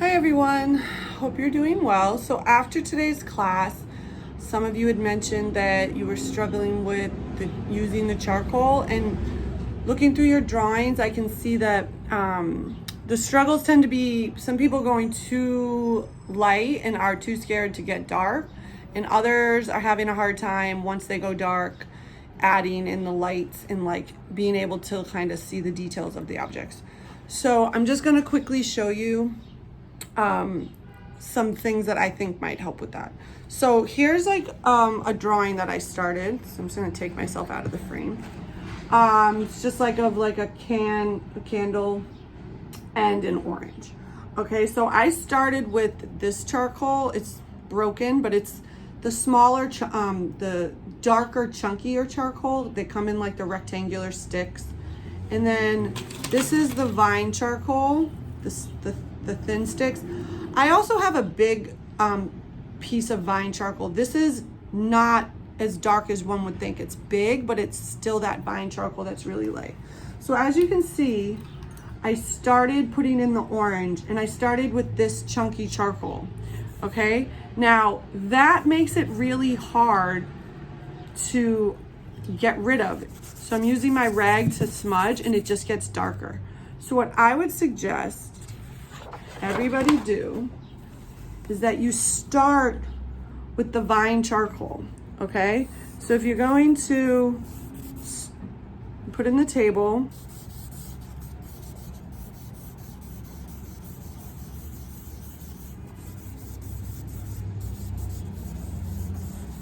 Hi everyone, hope you're doing well. So after today's class, some of you had mentioned that you were struggling with using the charcoal, and looking through your drawings, I can see that the struggles tend to be some people going too light and are too scared to get dark, and others are having a hard time once they go dark adding in the lights and like being able to kind of see the details of the objects. So I'm just going to quickly show you some things that I think might help with that. So here's like a drawing that I started. So I'm just gonna take myself out of the frame. It's just like a candle and an orange. Okay, so I started with this charcoal. It's broken, but it's the smaller, the darker, chunkier charcoal. They come in like the rectangular sticks. And then this is the vine charcoal, the thin sticks. I also have a big piece of vine charcoal. This is not as dark as one would think. It's big, but it's still that vine charcoal that's really light. So as you can see, I started putting in the orange, and I started with this chunky charcoal. Okay, now that makes it really hard to get rid of. So I'm using my rag to smudge, and it just gets darker. So what I would suggest everybody do is that you start with the vine charcoal, okay? So if you're going to put in the table,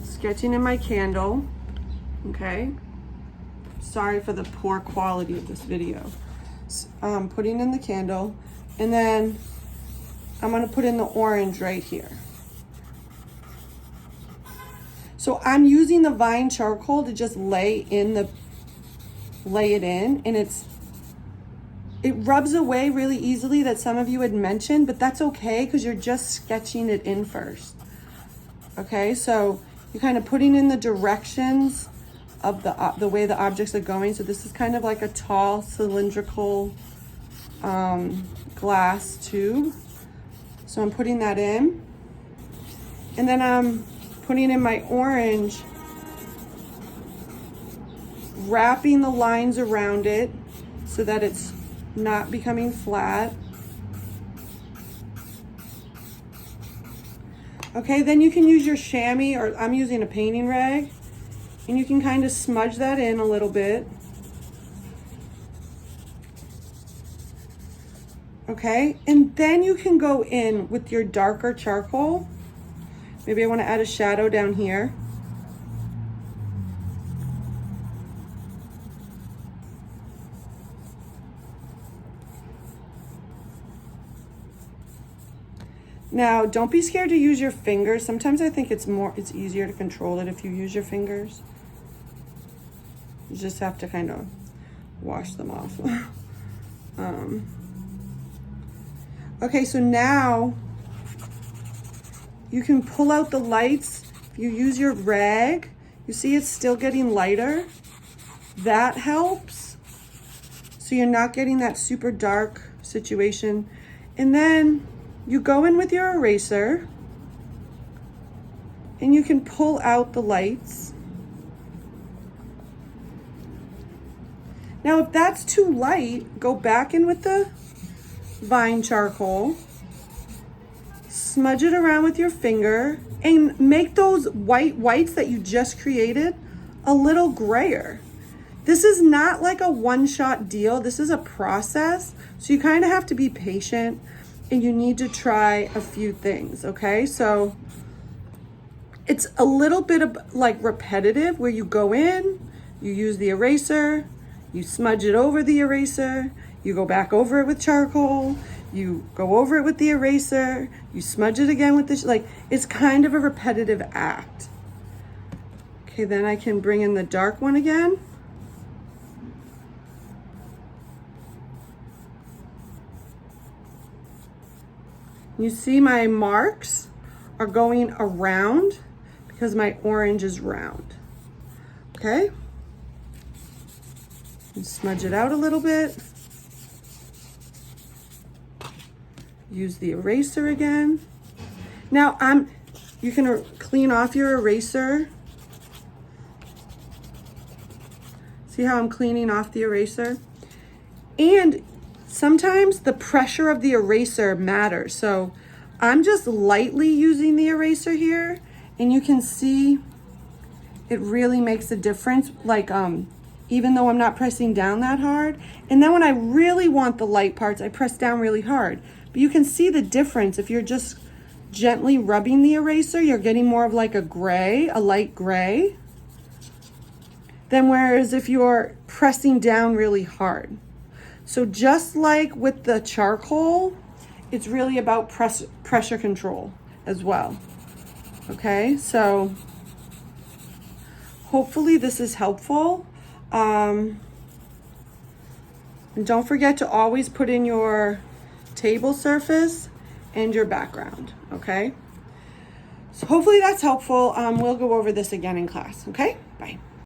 sketching in my candle, okay? Sorry for the poor quality of this video. Putting in the candle, and then I'm gonna put in the orange right here. So I'm using the vine charcoal to just lay it in, and it rubs away really easily, that some of you had mentioned, but that's okay because you're just sketching it in first. Okay, so you're kind of putting in the directions of the way the objects are going. So this is kind of like a tall cylindrical glass tube. So I'm putting that in, and then I'm putting in my orange, wrapping the lines around it so that it's not becoming flat. Okay, then you can use your chamois, or I'm using a painting rag, and you can kind of smudge that in a little bit. Okay, and then you can go in with your darker charcoal. Maybe I want to add a shadow down here. Now, don't be scared to use your fingers. Sometimes I think it's easier to control it if you use your fingers. You just have to kind of wash them off. Okay, so now you can pull out the lights. If you use your rag, you see it's still getting lighter. That helps. So you're not getting that super dark situation. And then you go in with your eraser, and you can pull out the lights. Now, if that's too light, go back in with the vine charcoal, smudge it around with your finger, and make those whites that you just created a little grayer. This is not like a one-shot deal. This is a process. So you kind of have to be patient, and you need to try a few things, okay? So it's a little bit of like repetitive, where you go in, you use the eraser, you smudge it over the eraser, you go back over it with charcoal, you go over it with the eraser, you smudge it again with this, like it's kind of a repetitive act. Okay, then I can bring in the dark one again. You see my marks are going around because my orange is round. Okay? And smudge it out a little bit. use the eraser again. Now you can clean off your eraser. See how I'm cleaning off the eraser? And sometimes the pressure of the eraser matters. So I'm just lightly using the eraser here, and you can see it really makes a difference. Like, even though I'm not pressing down that hard. And then when I really want the light parts, I press down really hard. But you can see the difference. If you're just gently rubbing the eraser, you're getting more of like a gray, a light gray. Then whereas if you're pressing down really hard. So just like with the charcoal, it's really about pressure control as well. Okay, so hopefully this is helpful. And don't forget to always put in your table surface and your background, okay? So hopefully that's helpful. We'll go over this again in class, okay? Bye.